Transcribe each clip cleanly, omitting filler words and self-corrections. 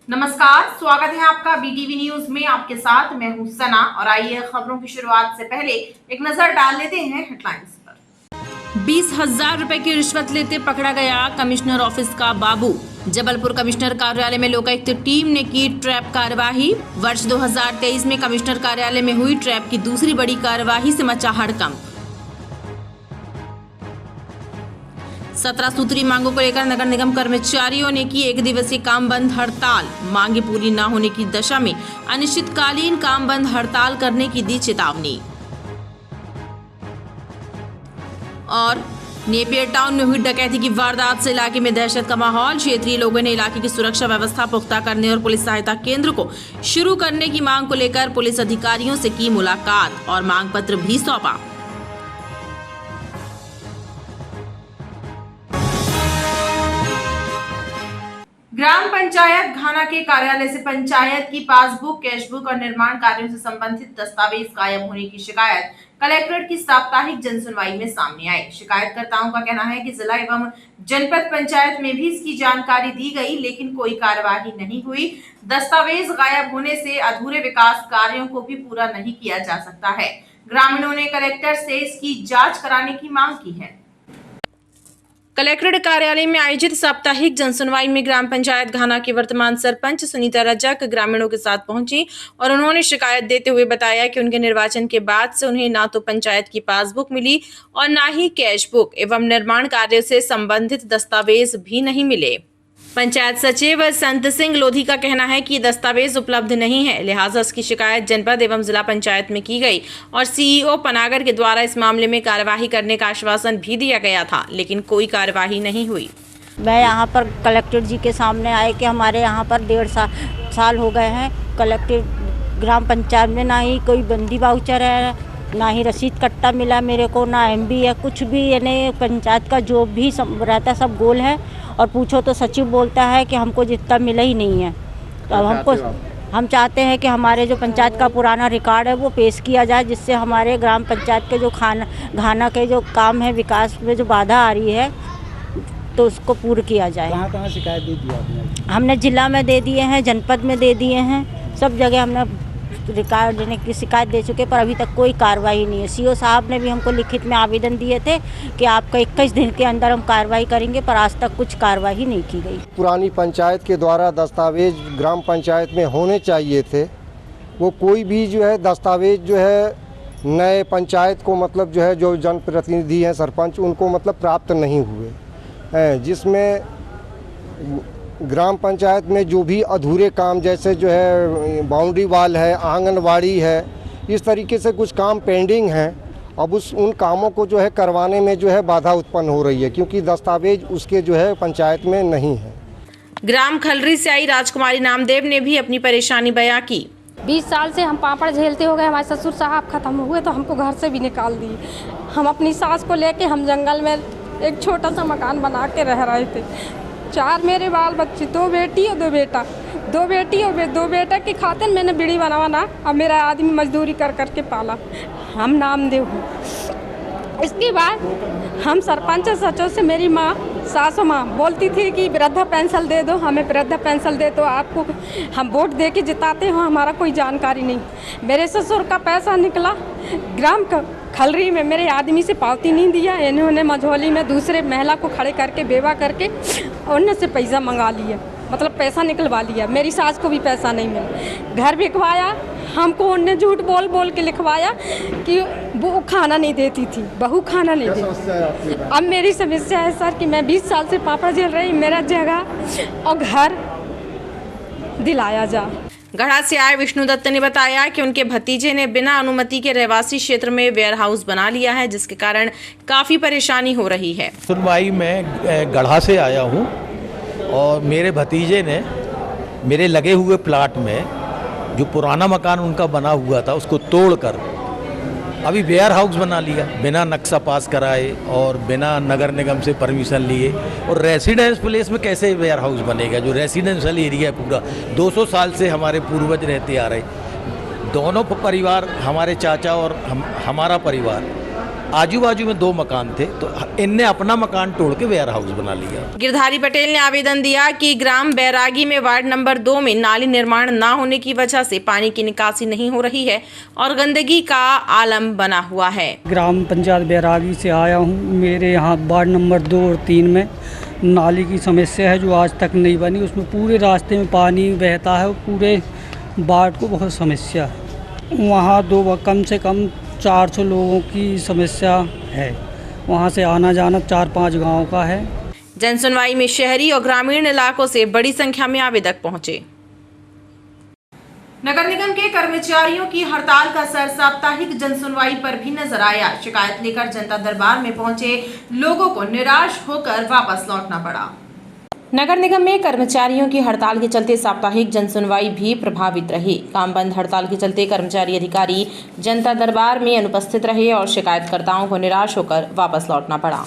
नमस्कार, स्वागत है आपका बीटीवी न्यूज में। आपके साथ मैं हूं सना और आइए खबरों की शुरुआत से पहले एक नजर डाल लेते हैं हेडलाइंस पर। 20,000 रुपए की रिश्वत लेते पकड़ा गया कमिश्नर ऑफिस का बाबू। जबलपुर कमिश्नर कार्यालय में लोकायुक्त टीम ने की ट्रैप कार्यवाही। वर्ष 2023 में कमिश्नर कार्यालय में हुई ट्रैप की दूसरी बड़ी कार्यवाही से मचा हड़कंप। 17 सूत्री मांगों को लेकर नगर निगम कर्मचारियों ने की एक दिवसीय काम बंद हड़ताल। मांगे पूरी न होने की दशा में अनिश्चितकालीन काम बंद हड़ताल करने की दी चेतावनी। और नेपियर टाउन में हुई डकैती की वारदात से इलाके में दहशत का माहौल। क्षेत्रीय लोगों ने इलाके की सुरक्षा व्यवस्था पुख्ता करने और पुलिस सहायता केंद्र को शुरू करने की मांग को लेकर पुलिस अधिकारियों से की मुलाकात और मांग पत्र भी सौंपा। ग्राम पंचायत घाना के कार्यालय से पंचायत की पासबुक, कैशबुक और निर्माण कार्यों से संबंधित दस्तावेज गायब होने की शिकायत कलेक्ट्रेट की साप्ताहिक जनसुनवाई में सामने आई। शिकायतकर्ताओं का कहना है कि जिला एवं जनपद पंचायत में भी इसकी जानकारी दी गई, लेकिन कोई कार्यवाही नहीं हुई। दस्तावेज गायब होने से अधूरे विकास कार्यों को भी पूरा नहीं किया जा सकता है। ग्रामीणों ने कलेक्टर से इसकी जाँच कराने की मांग की है। कलेक्ट्रेट कार्यालय में आयोजित साप्ताहिक जनसुनवाई में ग्राम पंचायत घाना की वर्तमान सरपंच सुनीता रजक ग्रामीणों के साथ पहुंची और उन्होंने शिकायत देते हुए बताया कि उनके निर्वाचन के बाद से उन्हें ना तो पंचायत की पासबुक मिली और ना ही कैश बुक एवं निर्माण कार्य से संबंधित दस्तावेज भी नहीं मिले। पंचायत सचिव संत सिंह लोधी का कहना है कि दस्तावेज उपलब्ध नहीं है, लिहाजा इसकी शिकायत जनपद एवं जिला पंचायत में की गई और सीईओ पनागर के द्वारा इस मामले में कार्यवाही करने का आश्वासन भी दिया गया था, लेकिन कोई कार्यवाही नहीं हुई। मैं यहाँ पर कलेक्टर जी के सामने आए कि हमारे यहाँ पर 1.5 साल हो गए हैं। कलेक्टर ग्राम पंचायत में ना ही कोई बंदी वाउचर है, ना ही रसीद कट्टा मिला मेरे को, ना एमबी है, कुछ भी। यानी पंचायत का जो भी रहता है सब गोल है। और पूछो तो सचिव बोलता है कि हमको जितना मिला ही नहीं है। अब हम चाहते हैं कि हमारे जो पंचायत का पुराना रिकॉर्ड है वो पेश किया जाए, जिससे हमारे ग्राम पंचायत के जो घाना के जो काम है, विकास में जो बाधा आ रही है, तो उसको पूर्ण किया जाए। कहाँ शिकायत दे दी आपने? हमने जिला में दे दिए हैं, जनपद में दे दिए हैं, सब जगह हमने रिकॉर्ड देने की शिकायत दे चुके, पर अभी तक कोई कार्रवाई नहीं है। सीओ साहब ने भी हमको लिखित में आवेदन दिए थे कि आपका 21 दिन के अंदर हम कार्रवाई करेंगे, पर आज तक कुछ कार्रवाई नहीं की गई। पुरानी पंचायत के द्वारा दस्तावेज ग्राम पंचायत में होने चाहिए थे, वो कोई भी जो है दस्तावेज जो है नए पंचायत को मतलब जो है जो जनप्रतिनिधि हैं सरपंच, उनको मतलब प्राप्त नहीं हुए हैं, जिसमें ग्राम पंचायत में जो भी अधूरे काम जैसे जो है बाउंड्री वाल है, आंगनवाड़ी है, इस तरीके से कुछ काम पेंडिंग हैं। अब उन कामों को जो है करवाने में जो है बाधा उत्पन्न हो रही है, क्योंकि दस्तावेज उसके जो है पंचायत में नहीं है। ग्राम खलरी से आई राजकुमारी नामदेव ने भी अपनी परेशानी बयां की। 20 साल से हम पापड़ झेलते हो गए, हमारे ससुर साहब खत्म हुए तो हमको घर से भी निकाल दिए। हम अपनी सास को लेके हम जंगल में एक छोटा सा मकान बना के रह रहे थे। 4 मेरे बाल बच्चे, 2 बेटी और 2 बेटा, 2 बेटी और 2 बेटा की खातिर मैंने बीड़ी बनवाना अब मेरा आदमी मजदूरी कर करके पाला। हम नामदेव हूँ। इसके बाद हम सरपंच सचिव से मेरी माँ, सासू माँ बोलती थी कि वृद्धा पेंशन दे दो, हमें वृद्धा पेंशन दे दो, आपको हम वोट दे के जिताते हो, हमारा कोई जानकारी नहीं। मेरे ससुर का पैसा निकला ग्राम खलरी में, मेरे आदमी से पावती नहीं दिया, इन्होंने मझौली में दूसरे महिला को खड़े करके बेवा करके उनसे पैसा मंगा लिया, मतलब पैसा निकलवा लिया। मेरी सास को भी पैसा नहीं मिला। घर बिकवाया, हमको उनने झूठ बोल बोल के लिखवाया कि वो खाना नहीं देती थी, बहू खाना नहीं देती। अब मेरी समस्या है सर कि मैं 20 साल से पापा झेल रही, मेरा जगह और घर दिलाया जा। गढ़ा से आए विष्णु दत्त ने बताया कि उनके भतीजे ने बिना अनुमति के रहवासी क्षेत्र में वेयर हाउस बना लिया है, जिसके कारण काफ़ी परेशानी हो रही है। सुनवाई में गढ़ा से आया हूँ और मेरे भतीजे ने मेरे लगे हुए प्लाट में जो पुराना मकान उनका बना हुआ था उसको तोड़कर अभी वेयर हाउस बना लिया, बिना नक्शा पास कराए और बिना नगर निगम से परमिशन लिए। और रेसिडेंस प्लेस में कैसे वेयर हाउस बनेगा? जो रेसिडेंशियल एरिया है पूरा 200 साल से हमारे पूर्वज रहते आ रहे, दोनों परिवार, हमारे चाचा और हमारा परिवार आजू बाजू में 2 मकान थे, तो इनने अपना मकान तोड़ के वेयर हाउस बना लिया। गिरधारी पटेल ने आवेदन दिया कि ग्राम बैरागी में वार्ड नंबर 2 में नाली निर्माण न होने की वजह से पानी की निकासी नहीं हो रही है और गंदगी का आलम बना हुआ है। ग्राम पंचायत बैरागी से आया हूँ। मेरे यहाँ वार्ड नंबर 2 और 3 में नाली की समस्या है जो आज तक नहीं बनी। उसमें पूरे रास्ते में पानी बहता है और पूरे वार्ड को बहुत समस्या है। वहाँ कम से कम 400 लोगों की समस्या है। वहाँ से आना जाना 4-5 गाँव का है। जनसुनवाई में शहरी और ग्रामीण इलाकों से बड़ी संख्या में आवेदक पहुंचे। नगर निगम के कर्मचारियों की हड़ताल का असर साप्ताहिक जनसुनवाई पर भी नजर आया। शिकायत लेकर जनता दरबार में पहुंचे लोगों को निराश होकर वापस लौटना पड़ा। नगर निगम में कर्मचारियों की हड़ताल के चलते साप्ताहिक जनसुनवाई भी प्रभावित रही। काम बंद हड़ताल के चलते कर्मचारी अधिकारी जनता दरबार में अनुपस्थित रहे और शिकायतकर्ताओं को निराश होकर वापस लौटना पड़ा।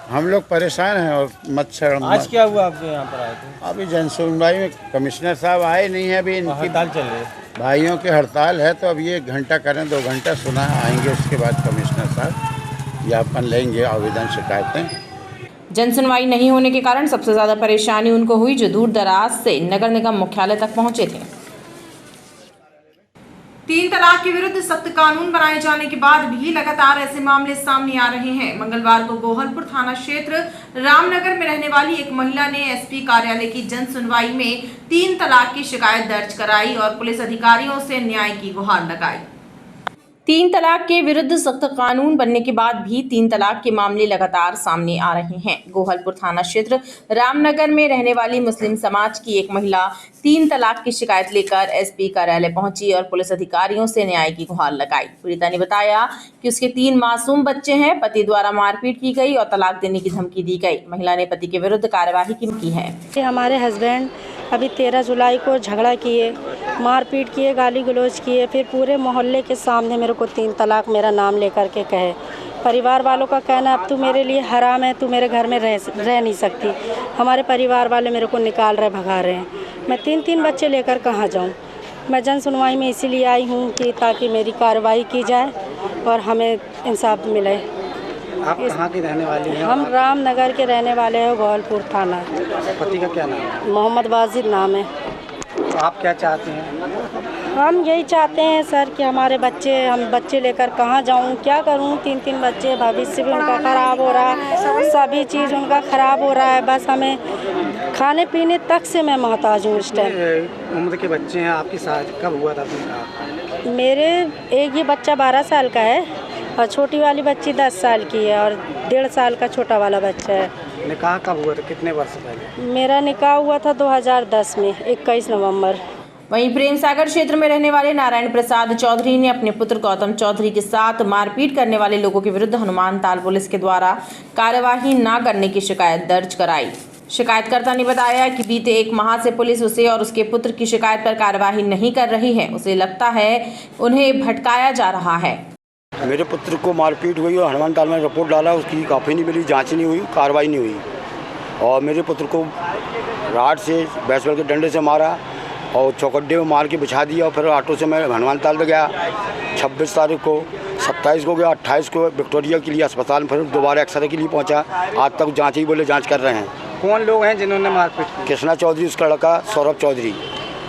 हम लोग परेशान हैं और मच्छर। आज क्या हुआ आपके यहाँ पर आए थे? अभी जनसुनवाई में कमिश्नर साहब आए नहीं है। अभी इनकी हड़ताल चल रही है, भाइयों की हड़ताल है, तो अभी 1 घंटा करें, 2 घंटा सुना आएंगे। उसके बाद कमिश्नर साहब ज्ञापन लेंगे, आवेदन शिकायतें। जनसुनवाई नहीं होने के कारण सबसे ज्यादा परेशानी उनको हुई जो दूर दराज से नगर निगम मुख्यालय तक पहुंचे थे। 3 तलाक के विरुद्ध सख्त कानून बनाए जाने के बाद भी लगातार ऐसे मामले सामने आ रहे हैं। मंगलवार को गोहलपुर थाना क्षेत्र रामनगर में रहने वाली एक महिला ने एसपी कार्यालय की जनसुनवाई में 3 तलाक की शिकायत दर्ज कराई और पुलिस अधिकारियों से न्याय की गुहार लगाई। 3 तलाक के विरुद्ध सख्त कानून बनने के बाद भी 3 तलाक के मामले लगातार सामने आ रहे हैं। गोहलपुर थाना क्षेत्र रामनगर में रहने वाली मुस्लिम समाज की एक महिला 3 तलाक की शिकायत लेकर एसपी कार्यालय पहुंची और पुलिस अधिकारियों से न्याय की गुहार लगाई। पीड़िता ने बताया कि उसके 3 मासूम बच्चे हैं। पति द्वारा मारपीट की गई और तलाक देने की धमकी दी गई। महिला ने पति के विरुद्ध कार्यवाही की है। हमारे हस्बैंड अभी 13 जुलाई को झगड़ा किए, मारपीट किए, गाली गलौज किए, फिर पूरे मोहल्ले के सामने मेरे को 3 तलाक मेरा नाम लेकर के कहे। परिवार वालों का कहना अब तू मेरे लिए हराम है, तू मेरे घर में रह नहीं सकती। हमारे परिवार वाले मेरे को निकाल रहे, भगा रहे हैं। मैं 3 बच्चे लेकर कहाँ जाऊँ। मैं जन सुनवाई में इसीलिए आई हूँ कि ताकि मेरी कार्रवाई की जाए और हमें इंसाफ मिले। आप कहाँ की रहने वाली हैं? हम रामनगर के रहने वाले हैं, गोहलपुर थाना। पति का क्या नाम है? मोहम्मद वाजिद नाम है। तो आप क्या चाहते हैं? हम यही चाहते हैं सर कि हमारे हम बच्चे लेकर कहाँ जाऊँ, क्या करूँ। 3 बच्चे, भविष्य भी उनका ख़राब हो रहा है, सभी चीज़ उनका ख़राब हो रहा है। बस हमें खाने पीने तक से मैं मोहताज हूँ इस टाइम। उम्र के बच्चे हैं आपकी, शादी कब हुआ था आपका? मेरे एक ये बच्चा 12 साल का है और छोटी वाली बच्ची 10 साल की है और 1.5 साल का छोटा वाला बच्चा है। निकाह कब हुआ था, कितने वर्ष पहले? मेरा निकाह हुआ था 2010 में 21 नवंबर। वहीं प्रेम सागर क्षेत्र में रहने वाले नारायण प्रसाद चौधरी ने अपने पुत्र गौतम चौधरी के साथ मारपीट करने वाले लोगों के विरुद्ध हनुमान ताल पुलिस के द्वारा कार्यवाही न करने की शिकायत दर्ज कराई। शिकायतकर्ता ने बताया कि बीते 1 माह से पुलिस उसे और उसके पुत्र की शिकायत पर कार्यवाही नहीं कर रही है। उसे लगता है उन्हें भटकाया जा रहा है। मेरे पुत्र को मारपीट हुई और हनुमान ताल में रिपोर्ट डाला, उसकी काफ़ी नहीं मिली, जांच नहीं हुई, कार्रवाई नहीं हुई। और मेरे पुत्र को राड से, बेसबॉल के डंडे से मारा और चौकड्डे में मार के बिछा दिया। और फिर ऑटो से मैं हनुमान ताल में गया 26 तारीख को, 27 को गया, 28 को विक्टोरिया के लिए अस्पताल में, फिर दोबारा एक्सरे के लिए पहुंचा। आज तक जांच ही बोले जांच कर रहे हैं। कौन लोग हैं जिन्होंने मारपीट की? कृष्णा चौधरी, उसका लड़का सौरभ चौधरी।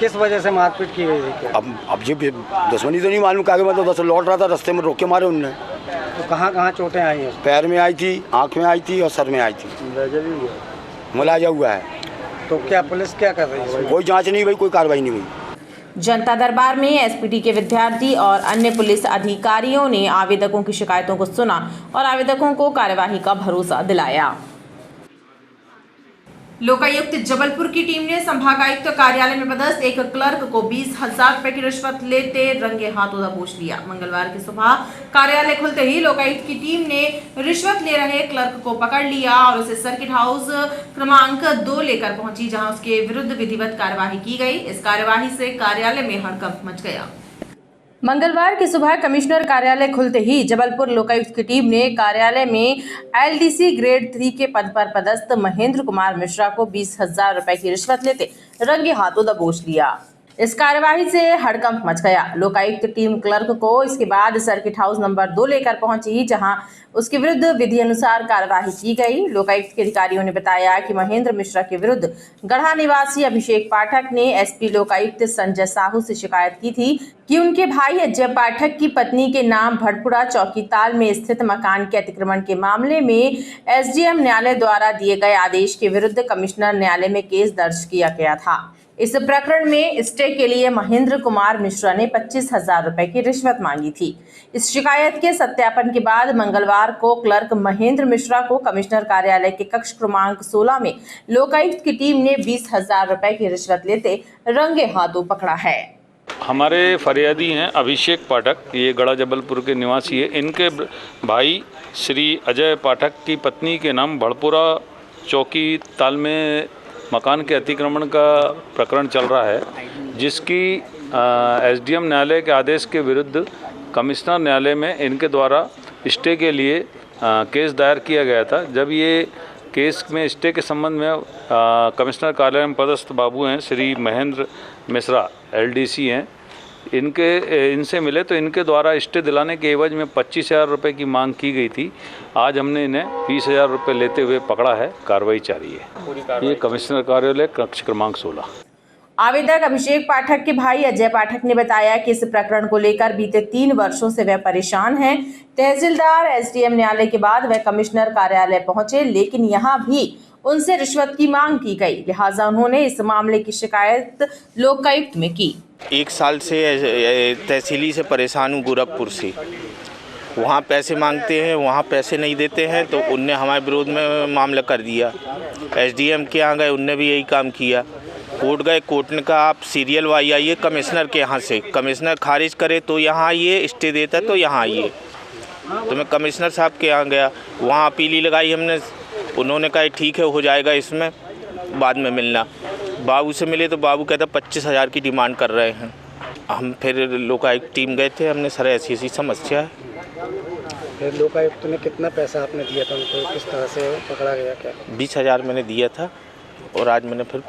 किस वजह से मारपीट की गई थी? अब ये दुश्मनी तो नहीं मालूम, क्या मतलब बस लौट रहा था, रास्ते में रोक के मारे उनने। तो कहाँ चोटें आई हैं? पैर में आई थी, आँख में आई थी और सर में आई थी। मुलाजा हुआ है। तो क्या पुलिस क्या कर रही है? कोई जांच नहीं हुई, कोई कार्रवाई नहीं हुई। जनता दरबार में एसपीटी के विद्यार्थी और अन्य पुलिस अधिकारियों ने आवेदकों की शिकायतों को सुना और आवेदकों को कार्यवाही का भरोसा दिलाया। लोकायुक्त जबलपुर की टीम ने संभागायुक्त कार्यालय में पदस्थ एक क्लर्क को 20,000 रुपए की रिश्वत लेते रंगे हाथों दबोच लिया। मंगलवार की सुबह कार्यालय खुलते ही लोकायुक्त की टीम ने रिश्वत ले रहे क्लर्क को पकड़ लिया और उसे सर्किट हाउस क्रमांक 2 लेकर पहुंची, जहां उसके विरुद्ध विधिवत कार्यवाही की गई। इस कार्यवाही से कार्यालय में हड़कंप मच गया। मंगलवार की सुबह कमिश्नर कार्यालय खुलते ही जबलपुर लोकायुक्त की टीम ने कार्यालय में एलडीसी ग्रेड 3 के पद पर पदस्थ महेंद्र कुमार मिश्रा को 20,000 रुपए की रिश्वत लेते रंगे हाथों दबोच लिया। इस कार्यवाही से हड़कंप मच गया। लोकायुक्त टीम क्लर्क को इसके बाद सर्किट हाउस नंबर 2 लेकर पहुंची, जहां उसके विरुद्ध विधि अनुसार कार्यवाही की गई। लोकायुक्त के अधिकारियों ने बताया कि महेंद्र मिश्रा के विरुद्ध गढ़ा निवासी अभिषेक पाठक ने एसपी लोकायुक्त संजय साहू से शिकायत की थी कि उनके भाई अजय पाठक की पत्नी के नाम भड़पुरा चौकीताल में स्थित मकान के अतिक्रमण के मामले में एसडीएम न्यायालय द्वारा दिए गए आदेश के विरुद्ध कमिश्नर न्यायालय में केस दर्ज किया गया था। इस प्रकरण में स्टे के लिए महेंद्र कुमार मिश्रा ने 25,000 रुपए की रिश्वत मांगी थी। इस शिकायत के सत्यापन के बाद मंगलवार को क्लर्क महेंद्र मिश्रा को कमिश्नर कार्यालय के कक्ष क्रमांक 16 में लोकायुक्त की टीम ने 20,000 रुपए की रिश्वत लेते रंगे हाथों पकड़ा है। हमारे फरियादी हैं अभिषेक पाठक, ये गढ़ा जबलपुर के निवासी है। इनके भाई श्री अजय पाठक की पत्नी के नाम भड़पुरा चौकी ताल में मकान के अतिक्रमण का प्रकरण चल रहा है, जिसकी एसडीएम न्यायालय के आदेश के विरुद्ध कमिश्नर न्यायालय में इनके द्वारा स्टे के लिए केस दायर किया गया था। जब ये केस में स्टे के संबंध में कमिश्नर कार्यालय में पदस्थ बाबू हैं श्री महेंद्र मिश्रा एलडीसी हैं, इनसे मिले तो इनके द्वारा स्टे दिलाने के एवज में 25,000 रुपये की मांग की गई थी। आज हमने इन्हें 20,000 रुपये लेते हुए पकड़ा है। कार्रवाई जारी है। ये कमिश्नर कार्यालय कक्ष क्रमांक 16। आवेदक अभिषेक पाठक के भाई अजय पाठक ने बताया कि इस प्रकरण को लेकर बीते 3 वर्षों से वह परेशान हैं। तहसीलदार एसडीएम न्यायालय के बाद वह कमिश्नर कार्यालय पहुंचे, लेकिन यहां भी उनसे रिश्वत की मांग की गई। लिहाजा उन्होंने इस मामले की शिकायत लोकायुक्त में की। 1 साल से तहसीली से परेशान हूँ, गोरखपुर से। वहाँ पैसे मांगते हैं, वहाँ पैसे नहीं देते हैं, तो उनने हमारे विरोध में मामला कर दिया। एसडीएम के यहाँ गए, उनने भी यही काम किया। कोर्ट गए, कोर्ट ने कहा आप सीरियल वाई आइए कमिश्नर के यहाँ से, कमिश्नर खारिज करे तो यहाँ आइए, स्टे देता तो यहाँ आइए। तो मैं कमिश्नर साहब के यहाँ गया, वहाँ अपीली लगाई हमने। उन्होंने कहा ठीक है, हो जाएगा, इसमें बाद में मिलना। बाबू से मिले तो बाबू कहता 25,000 की डिमांड कर रहे हैं। हम फिर लोकायुक्त टीम गए थे, हमने सर ऐसी समस्या है। फिर लोकायुक्त ने कितना पैसा आपने दिया था उनको, किस तरह से पकड़ा गया? क्या 20,000 मैंने दिया था और आज मैंने फिर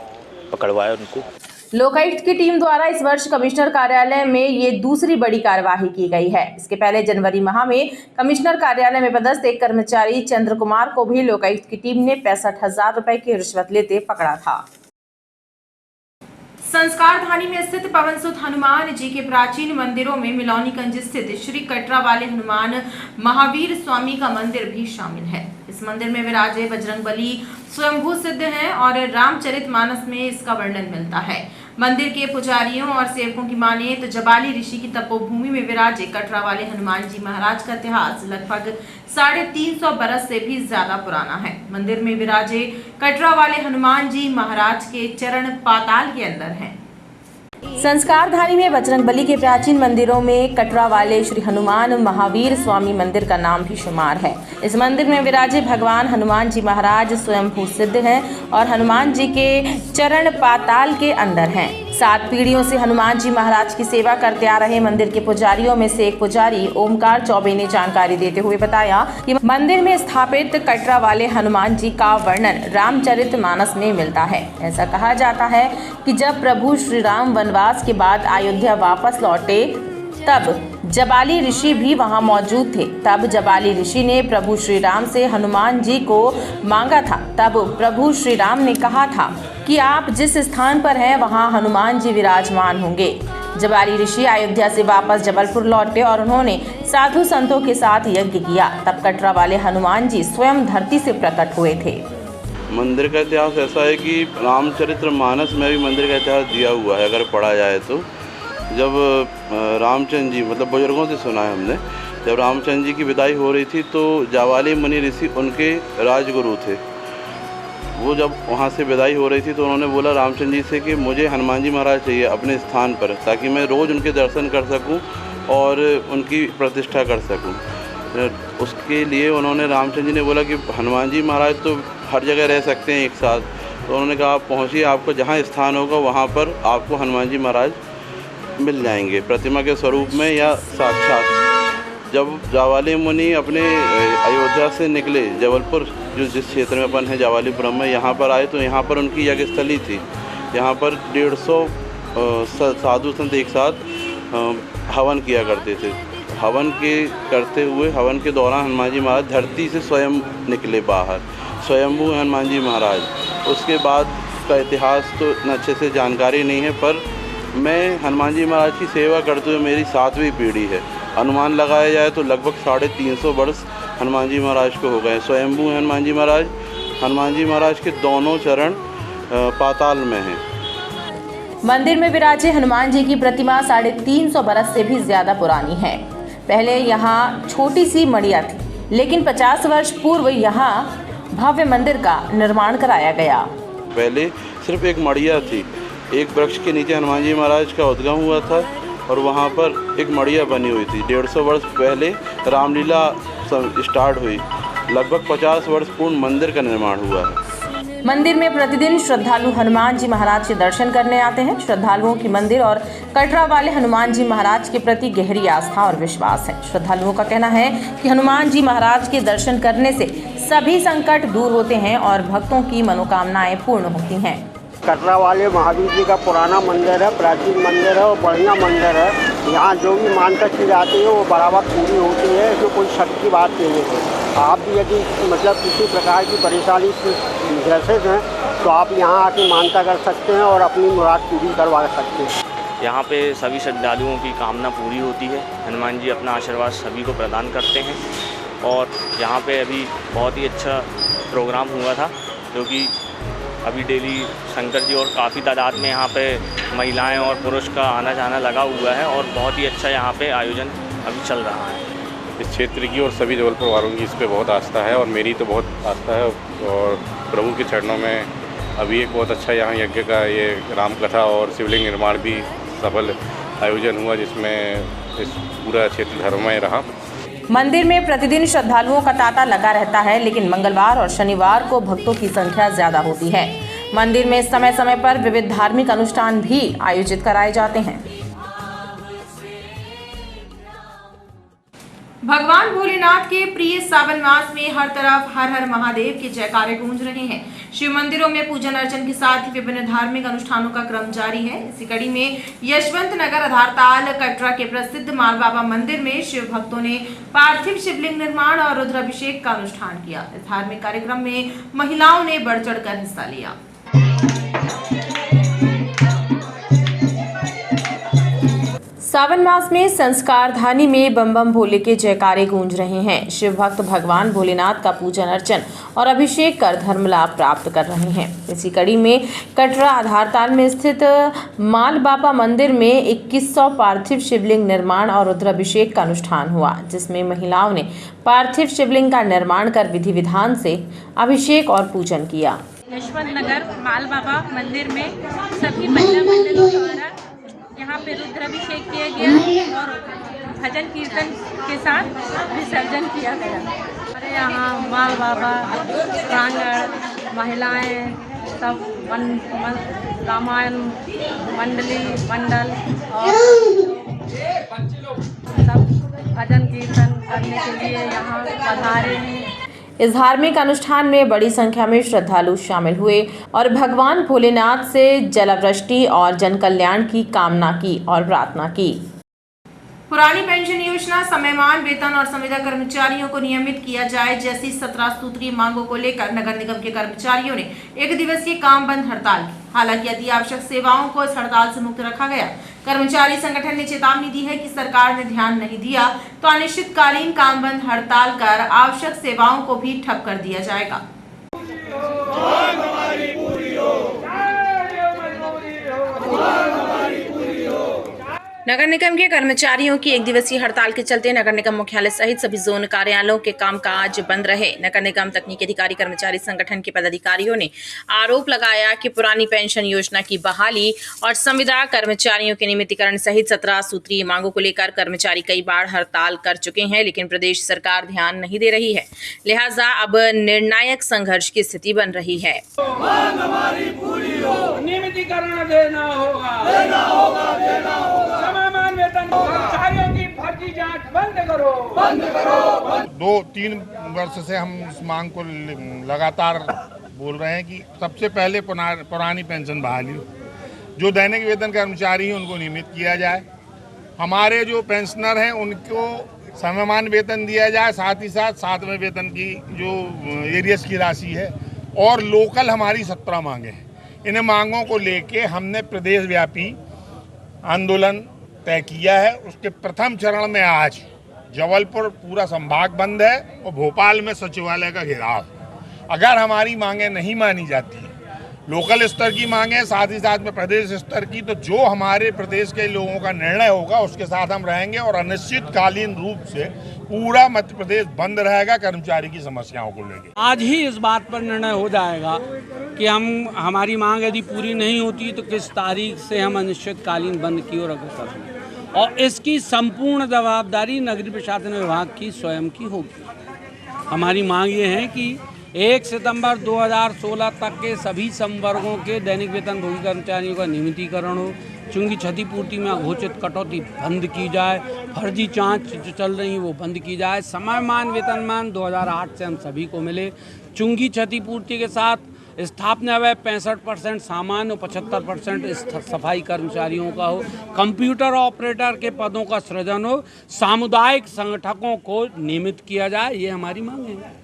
पकड़वाया उनको। लोकायुक्त की टीम द्वारा इस वर्ष कमिश्नर कार्यालय में ये दूसरी बड़ी कार्यवाही की गई है। इसके पहले जनवरी माह में कमिश्नर कार्यालय में पदस्थ एक कर्मचारी चंद्र कुमार को भी लोकायुक्त की टीम ने 65,000 रुपए की रिश्वत लेते पकड़ा था। संस्कार धानी में स्थित पवन सुत हनुमान जी के प्राचीन मंदिरों में मिलौनीगंज स्थित श्री कटरा वाले हनुमान महावीर स्वामी का मंदिर भी शामिल है। इस मंदिर में विराजे बजरंगबली स्वयंभू सिद्ध हैं और रामचरितमानस में इसका वर्णन मिलता है। मंदिर के पुजारियों और सेवकों की माने तो जबाली ऋषि की तपोभूमि में विराजे कटरा वाले हनुमान जी महाराज का इतिहास लगभग 350 बरस से भी ज्यादा पुराना है। मंदिर में विराजे कटरा वाले हनुमान जी महाराज के चरण पाताल के अंदर हैं। संस्कार धानी में बजरंगबली के प्राचीन मंदिरों में कटरा वाले श्री हनुमान महावीर स्वामी मंदिर का नाम भी शुमार है। इस मंदिर में विराजे भगवान हनुमान जी महाराज स्वयंभू सिद्ध हैं और हनुमान जी के चरण पाताल के अंदर हैं। 7 पीढ़ियों से हनुमान जी महाराज की सेवा करते आ रहे मंदिर के पुजारियों में से एक पुजारी ओमकार चौबे ने जानकारी देते हुए बताया कि मंदिर में स्थापित कटरा वाले हनुमान जी का वर्णन रामचरितमानस में मिलता है। ऐसा कहा जाता है कि जब प्रभु श्री राम वनवास के बाद अयोध्या वापस लौटे तब जबाली ऋषि भी वहां मौजूद थे। तब जबाली ऋषि ने प्रभु श्री राम से हनुमान जी को मांगा था। तब प्रभु श्री राम ने कहा था कि आप जिस स्थान पर हैं वहां हनुमान जी विराजमान होंगे। जबाली ऋषि अयोध्या से वापस जबलपुर लौटे और उन्होंने साधु संतों के साथ यज्ञ किया। तब कटरा वाले हनुमान जी स्वयं धरती से प्रकट हुए थे। मंदिर का इतिहास ऐसा है कि रामचरितमानस में भी मंदिर का इतिहास दिया हुआ है। अगर पढ़ा जाए तो जब रामचंद्र जी, मतलब बुजुर्गों से सुना है हमने, जब रामचंद्र जी की विदाई हो रही थी तो जावाली मुनि ऋषि उनके राजगुरु थे। वो जब वहाँ से विदाई हो रही थी तो उन्होंने बोला रामचंद्र जी से कि मुझे हनुमान जी महाराज चाहिए अपने स्थान पर, ताकि मैं रोज़ उनके दर्शन कर सकूं और उनकी प्रतिष्ठा कर सकूं। उसके लिए उन्होंने रामचंद्र जी ने बोला कि हनुमान जी महाराज तो हर जगह रह सकते हैं एक साथ। तो उन्होंने कहा आप पहुँचिए, आपको जहाँ स्थान होगा वहाँ पर आपको हनुमान जी महाराज मिल जाएंगे, प्रतिमा के स्वरूप में या साक्षात। जब जावाली मुनि अपने अयोध्या से निकले, जबलपुर जिस क्षेत्र में अपन है जावालीपुरम में, यहाँ पर आए तो यहाँ पर उनकी यज्ञस्थली थी। यहाँ पर 150 साधु संत एक साथ हवन किया करते थे। हवन के करते हुए हवन के दौरान हनुमान जी महाराज धरती से स्वयं निकले बाहर, स्वयंभू हनुमान जी महाराज। उसके बाद का इतिहास तो इतना अच्छे से जानकारी नहीं है, पर मैं हनुमान जी महाराज की सेवा करते हुए मेरी 7वीं पीढ़ी है। अनुमान लगाया जाए तो लगभग 350 वर्ष हनुमान जी महाराज को हो गए। स्वयंभू हनुमान जी महाराज के दोनों चरण पाताल में हैं। मंदिर में विराजे हनुमान जी की प्रतिमा 350 बरस से भी ज्यादा पुरानी है। पहले यहाँ छोटी सी मड़िया थी, लेकिन 50 वर्ष पूर्व यहाँ भव्य मंदिर का निर्माण कराया गया। पहले सिर्फ एक मड़िया थी, एक वृक्ष के नीचे हनुमान जी महाराज का उद्गम हुआ था और वहाँ पर एक मड़िया बनी हुई थी। 150 वर्ष पहले रामलीला स्टार्ट हुई, लगभग 50 वर्ष पूर्ण मंदिर का निर्माण हुआ है। मंदिर में प्रतिदिन श्रद्धालु हनुमान जी महाराज के दर्शन करने आते हैं। श्रद्धालुओं की मंदिर और कटरा वाले हनुमान जी महाराज के प्रति गहरी आस्था और विश्वास है। श्रद्धालुओं का कहना है कि हनुमान जी महाराज के दर्शन करने से सभी संकट दूर होते हैं और भक्तों की मनोकामनाएं पूर्ण होती हैं। कटरा वाले महावीर जी का पुराना मंदिर है, प्राचीन मंदिर है और बढ़िया मंदिर है। यहाँ जो भी मान्यता की जाती है वो बराबर पूरी होती है, इसमें कोई शक की बात नहीं है। आप भी यदि मतलब किसी प्रकार की परेशानी से ग्रसित हैं तो आप यहाँ आके मान्यता कर सकते हैं और अपनी मुराद पूरी करवा सकते हैं। यहाँ पे सभी श्रद्धालुओं की कामना पूरी होती है। हनुमान जी अपना आशीर्वाद सभी को प्रदान करते हैं और यहाँ पे अभी बहुत ही अच्छा प्रोग्राम हुआ था, जो कि अभी डेली शंकर जी और काफ़ी तादाद में यहाँ पे महिलाएं और पुरुष का आना जाना लगा हुआ है और बहुत ही अच्छा यहाँ पे आयोजन अभी चल रहा है। इस क्षेत्र की और सभी जबलपुर वालों की इस पर बहुत आस्था है और मेरी तो बहुत आस्था है और प्रभु के चरणों में अभी एक बहुत अच्छा यहाँ यज्ञ का ये रामकथा और शिवलिंग निर्माण भी सफल आयोजन हुआ, जिसमें इस पूरा क्षेत्र धर्ममय रहा। मंदिर में प्रतिदिन श्रद्धालुओं का तांता लगा रहता है, लेकिन मंगलवार और शनिवार को भक्तों की संख्या ज्यादा होती है। मंदिर में समय समय पर विविध धार्मिक अनुष्ठान भी आयोजित कराए जाते हैं। भगवान भोलेनाथ के प्रिय सावन मास में हर तरफ हर हर महादेव के जयकारे गूंज रहे हैं। शिव मंदिरों में पूजन अर्चन के साथ ही विभिन्न धार्मिक अनुष्ठानों का क्रम जारी है। इसी कड़ी में यशवंत नगर आधारताल कटरा के प्रसिद्ध माल बाबा मंदिर में शिव भक्तों ने पार्थिव शिवलिंग निर्माण और रुद्राभिषेक का अनुष्ठान किया। इस धार्मिक कार्यक्रम में महिलाओं ने बढ़ चढ़कर हिस्सा लिया। सावन मास में संस्कार धानी में बम बम भोले के जयकारे गूंज रहे हैं। शिव भक्त भगवान भोलेनाथ का पूजन अर्चन और अभिषेक कर धर्म लाभ प्राप्त कर रहे हैं। इसी कड़ी में कटरा आधारताल में स्थित माल बाबा मंदिर में 2100 पार्थिव शिवलिंग निर्माण और रुद्राभिषेक का अनुष्ठान हुआ, जिसमें महिलाओं ने पार्थिव शिवलिंग का निर्माण कर विधि विधान से अभिषेक और पूजन किया। यशवंत नगर माल बाबा मंदिर में सभी महिला मंडलों द्वारा यहाँ पे रुद्राभिषेक किया गया और भजन कीर्तन के साथ विसर्जन किया गया। हमारे यहाँ माल बाबा प्रांगण महिलाएं सब रामायण मंडल और सब भजन कीर्तन करने के लिए यहाँ पधारे हैं। इस धार्मिक अनुष्ठान में बड़ी संख्या में श्रद्धालु शामिल हुए और भगवान भोलेनाथ से जलावृष्टि और जन कल्याण की कामना की और प्रार्थना की। पुरानी पेंशन योजना, समयमान वेतन और संविदा कर्मचारियों को नियमित किया जाए जैसी 17 सूत्रीय मांगों को लेकर नगर निगम के कर्मचारियों ने 1 दिवसीय काम बंद हड़ताल की। हालांकि अति आवश्यक सेवाओं को इस हड़ताल से मुक्त रखा गया। कर्मचारी संगठन ने चेतावनी दी है कि सरकार ने ध्यान नहीं दिया तो अनिश्चितकालीन काम बंद हड़ताल कर आवश्यक सेवाओं को भी ठप कर दिया जाएगा। नगर निगम के कर्मचारियों की 1 दिवसीय हड़ताल के चलते नगर निगम मुख्यालय सहित सभी जोन कार्यालयों के कामकाज बंद रहे। नगर निगम तकनीकी अधिकारी कर्मचारी संगठन के पदाधिकारियों ने आरोप लगाया कि पुरानी पेंशन योजना की बहाली और संविदा कर्मचारियों के नियमितीकरण सहित 17 सूत्रीय मांगों को लेकर कर्मचारी कई बार हड़ताल कर चुके हैं, लेकिन प्रदेश सरकार ध्यान नहीं दे रही है। लिहाजा अब निर्णायक संघर्ष की स्थिति बन रही है। नियमितीकरण देना होगा। कर्मचारियों की फर्जी जांच बंद करो। 2-3 वर्ष से हम इस मांग को लगातार बोल रहे हैं कि सबसे पहले पुरानी पेंशन बहाली हो। जो दैनिक वेतन कर्मचारी हैं उनको नियमित किया जाए, हमारे जो पेंशनर हैं उनको समयमान वेतन दिया जाए, साथ ही साथ 7वें वेतन की जो एरियस की राशि है, और लोकल हमारी 17 मांगे हैं। इन मांगों को लेके हमने प्रदेश व्यापी आंदोलन तय किया है। उसके प्रथम चरण में आज जबलपुर पूरा संभाग बंद है और भोपाल में सचिवालय का घेराव। अगर हमारी मांगें नहीं मानी जाती, लोकल स्तर की मांगें साथ ही साथ में प्रदेश स्तर की, तो जो हमारे प्रदेश के लोगों का निर्णय होगा उसके साथ हम रहेंगे और अनिश्चितकालीन रूप से पूरा मध्य प्रदेश बंद रहेगा कर्मचारी की समस्याओं को लेकर। आज ही इस बात पर निर्णय हो जाएगा कि हमारी मांग यदि पूरी नहीं होती तो किस तारीख से हम अनिश्चितकालीन बंद की ओर अग्रसर हैं, और इसकी संपूर्ण जवाबदारी नगरीय प्रशासन विभाग की स्वयं की होगी। हमारी मांग ये है कि 1 सितंबर 2016 तक के सभी संवर्गों के दैनिक वेतनभोगी कर्मचारियों का नियमितीकरण हो, चुंगी क्षतिपूर्ति में अघोषित कटौती बंद की जाए, फर्जी जांच जो चल रही है वो बंद की जाए, समयमान वेतनमान 2008 से हम सभी को मिले, चुंगी क्षतिपूर्ति के साथ स्थापना व्यय 65% सामान्य और 75% सफाई कर्मचारियों का हो, कंप्यूटर ऑपरेटर के पदों का सृजन हो, सामुदायिक संगठकों को नियमित किया जाए, ये हमारी मांग है।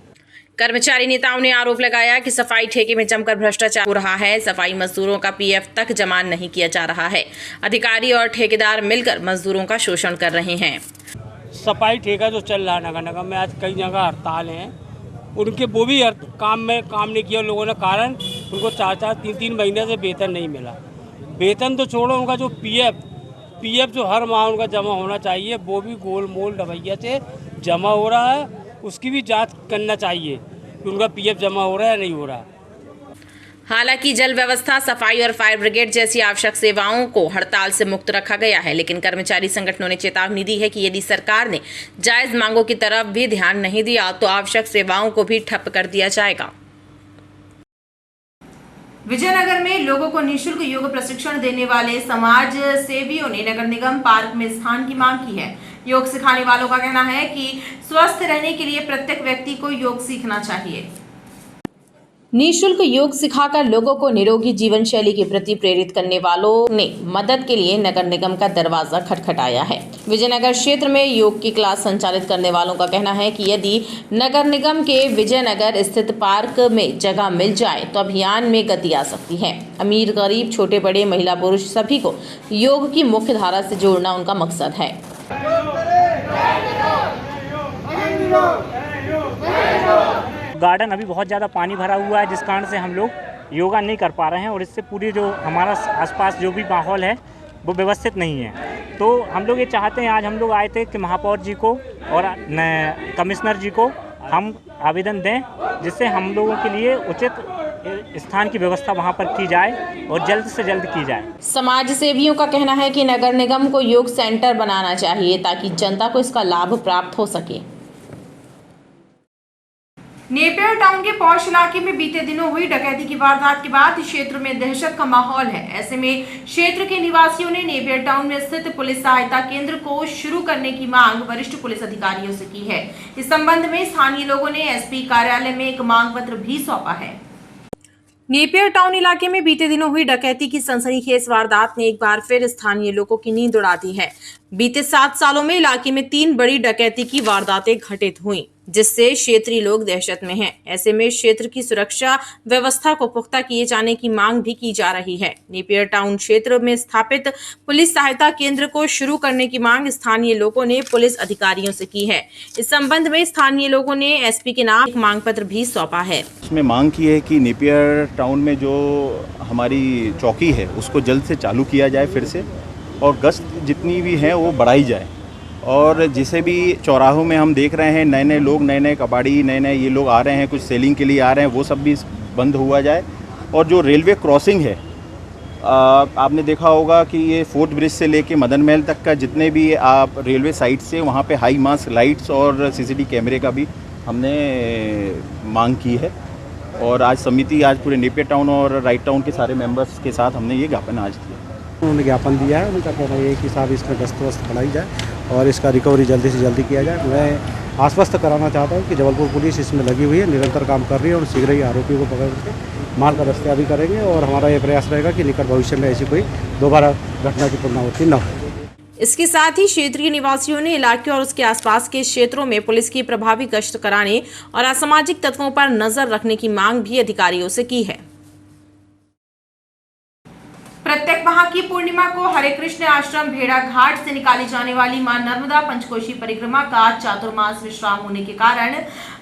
कर्मचारी नेताओं ने आरोप लगाया कि सफाई ठेके में जमकर भ्रष्टाचार हो रहा है, सफाई मजदूरों का पीएफ तक जमा नहीं किया जा रहा है, अधिकारी और ठेकेदार मिलकर मजदूरों का शोषण कर रहे हैं। सफाई ठेका जो चल रहा है नगर निगम में, आज कई जगह हड़ताल हैं, उनके वो भी काम नहीं किया लोगों ने, कारण उनको 4-4, 3-3 महीने से वेतन नहीं मिला। वेतन तो छोड़ो, उनका जो पीएफ जो हर माह उनका जमा होना चाहिए वो भी गोलमोल रवैया से जमा हो रहा है, उसकी भी जांच करना चाहिए कि उनका पीएफ जमा हो रहा है या नहीं हो रहा है। हालांकि जल व्यवस्था, सफाई और फायर ब्रिगेड जैसी आवश्यक सेवाओं को हड़ताल से मुक्त रखा गया है, लेकिन कर्मचारी संगठनों ने चेतावनी दी है कि यदि सरकार ने जायज मांगों की तरफ भी ध्यान नहीं दिया तो आवश्यक सेवाओं को भी ठप कर दिया जाएगा। विजयनगर में लोगों को निःशुल्क योग प्रशिक्षण देने वाले समाज सेवियों ने नगर निगम पार्क में स्थान की मांग की है। योग सिखाने वालों का कहना है कि स्वस्थ रहने के लिए प्रत्येक व्यक्ति को योग सीखना चाहिए। निःशुल्क योग सिखाकर लोगों को निरोगी जीवन शैली के प्रति प्रेरित करने वालों ने मदद के लिए नगर निगम का दरवाजा खटखटाया है। विजयनगर क्षेत्र में योग की क्लास संचालित करने वालों का कहना है कि यदि नगर निगम के विजयनगर स्थित पार्क में जगह मिल जाए तो अभियान में गति आ सकती है। अमीर गरीब, छोटे बड़े, महिला पुरुष सभी को योग की मुख्य धारा से जोड़ना उनका मकसद है। गार्डन अभी बहुत ज़्यादा पानी भरा हुआ है, जिस कारण से हम लोग योगा नहीं कर पा रहे हैं और इससे पूरी जो हमारा आसपास जो भी माहौल है वो व्यवस्थित नहीं है। तो हम लोग ये चाहते हैं, आज हम लोग आए थे कि महापौर जी को और कमिश्नर जी को हम आवेदन दें, जिससे हम लोगों के लिए उचित स्थान की व्यवस्था वहाँ पर की जाए और जल्द से जल्द की जाए। समाज सेवियों का कहना है कि नगर निगम को योग सेंटर बनाना चाहिए ताकि जनता को इसका लाभ प्राप्त हो सके। नेपियर टाउन के पौष इलाके में बीते दिनों हुई डकैती की वारदात के बाद क्षेत्र में दहशत का माहौल है। ऐसे में क्षेत्र के निवासियों ने नेपियर टाउन में स्थित पुलिस सहायता केंद्र को शुरू करने की मांग वरिष्ठ पुलिस अधिकारियों से की है। इस संबंध में स्थानीय लोगों ने एसपी कार्यालय में एक मांग पत्र भी सौंपा है। नेपियर टाउन इलाके में बीते दिनों हुई डकैती की सनसनीखेज वारदात ने एक बार फिर स्थानीय लोगों की नींद उड़ा दी है। बीते 7 सालों में इलाके में 3 बड़ी डकैती की वारदातें घटित हुई, जिससे क्षेत्रीय लोग दहशत में हैं। ऐसे में क्षेत्र की सुरक्षा व्यवस्था को पुख्ता किए जाने की मांग भी की जा रही है। नेपियर टाउन क्षेत्र में स्थापित पुलिस सहायता केंद्र को शुरू करने की मांग स्थानीय लोगों ने पुलिस अधिकारियों से की है। इस संबंध में स्थानीय लोगों ने एसपी के नाम एक मांग पत्र भी सौंपा है। उसमें मांग की है कि नेपियर टाउन में जो हमारी चौकी है उसको जल्द से चालू किया जाए फिर से, और गश्त जितनी भी है वो बढ़ाई जाए। और जिसे भी चौराहों में हम देख रहे हैं नए नए लोग, नए नए कबाड़ी, नए ये लोग आ रहे हैं, कुछ सेलिंग के लिए आ रहे हैं, वो सब भी बंद हुआ जाए। और जो रेलवे क्रॉसिंग है, आपने देखा होगा कि ये फोर्ट ब्रिज से लेके मदन महल तक का जितने भी आप रेलवे साइट से, वहाँ पे हाई मास्ट लाइट्स और सीसीटीवी कैमरे का भी हमने मांग की है। और आज समिति, आज पूरे नेपियर टाउन और राइट टाउन के सारे मेंबर्स के साथ हमने ये ज्ञापन आज दिया। उन्होंने ज्ञापन दिया है, उनका कहना है कि साहब इसमें गश्त वस्त बढ़ाई जाए और इसका रिकवरी जल्दी से जल्दी किया जाए। मैं आश्वस्त कराना चाहता हूँ कि जबलपुर पुलिस इसमें लगी हुई है, निरंतर काम कर रही है और शीघ्र ही आरोपियों को पकड़ के मार्ग का दस्तियाबी भी करेंगे और हमारा ये प्रयास रहेगा कि निकट भविष्य में ऐसी कोई दोबारा घटना की पुनरावृत्ति न हो। इसके साथ ही क्षेत्रीय निवासियों ने इलाके और उसके आसपास के क्षेत्रों में पुलिस की प्रभावी गश्त कराने और असामाजिक तत्वों पर नजर रखने की मांग भी अधिकारियों से की है। प्रत्येक माह की पूर्णिमा को हरे कृष्ण आश्रम भेड़ा घाट से निकाली जाने वाली मां नर्मदा पंचकोशी परिक्रमा का चातुर्मास विश्राम होने के कारण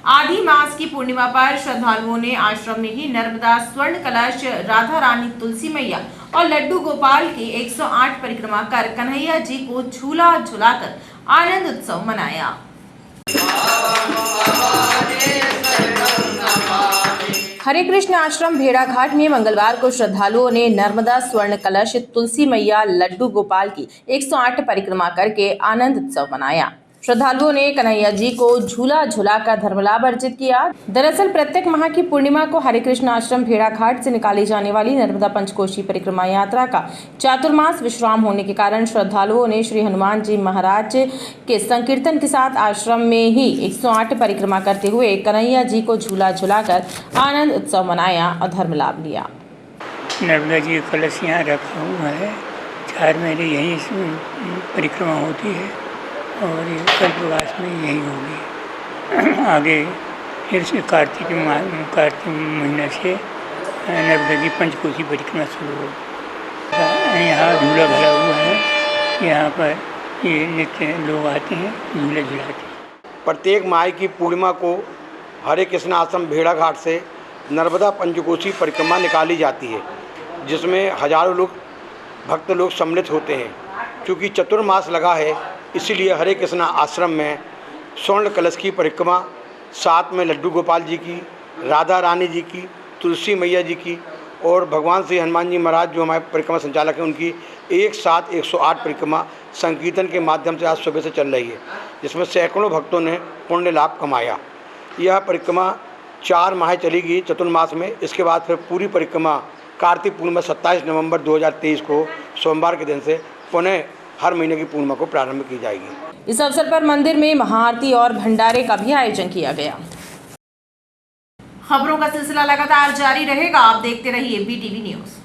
आधी मास की पूर्णिमा पर श्रद्धालुओं ने आश्रम में ही नर्मदा स्वर्ण कलश, राधा रानी, तुलसी मैया और लड्डू गोपाल की 108 परिक्रमा कर कन्हैया जी को झूला झुलाकर आनंद उत्सव मनाया। हरे कृष्ण आश्रम भेड़ा घाट में मंगलवार को श्रद्धालुओं ने नर्मदा स्वर्ण कलश, तुलसी मैया, लड्डू गोपाल की 108 परिक्रमा करके आनंद उत्सव मनाया। श्रद्धालुओं ने कन्हैया जी को झूला झुलाकर धर्मलाभ अर्जित किया। दरअसल प्रत्येक माह की पूर्णिमा को हरे कृष्ण आश्रम भेड़ा घाट से निकाली जाने वाली नर्मदा पंचकोशी परिक्रमा यात्रा का चातुर्मास विश्राम होने के कारण श्रद्धालुओं ने श्री हनुमान जी महाराज के संकीर्तन के साथ आश्रम में ही 108 परिक्रमा करते हुए कन्हैया जी को झूला झुलाकर आनंद उत्सव मनाया और धर्मलाभ लिया। नर्मदा जी का कलश यहाँ रखा हुआ है, 4 महीने यहीं परिक्रमा होती है और ये कल्पवास में यही होगी। आगे फिर से कार्तिक महीना से नर्मदा की पंचकोशी परिक्रमा शुरू होगी। यहाँ झूला भरा हुआ है, यहाँ पर ये नित्य लोग आते हैं, झूले झुलाते हैं। प्रत्येक माह की पूर्णिमा को हरे कृष्ण आश्रम भेड़ा घाट से नर्मदा पंचकोशी परिक्रमा निकाली जाती है, जिसमें हजारों भक्त लोग सम्मिलित होते हैं। क्योंकि चतुर्मास लगा है, इसीलिए हरे कृष्णा आश्रम में स्वर्ण कलश की परिक्रमा, साथ में लड्डू गोपाल जी की, राधा रानी जी की, तुलसी मैया जी की और भगवान श्री हनुमान जी महाराज जो हमारे परिक्रमा संचालक हैं उनकी एक साथ 108 परिक्रमा संकीर्तन के माध्यम से आज सुबह से चल रही है, जिसमें सैकड़ों भक्तों ने पुण्य लाभ कमाया। यह परिक्रमा 4 माह चलेगी चतुर्मास में। इसके बाद फिर पूरी परिक्रमा कार्तिक पूर्णिमा 27 नवंबर 2023 को सोमवार के दिन से पुनः हर महीने की पूर्णिमा को प्रारंभ की जाएगी। इस अवसर पर मंदिर में महाआरती और भंडारे का भी आयोजन किया गया। खबरों का सिलसिला लगातार जारी रहेगा, आप देखते रहिए BTV न्यूज़।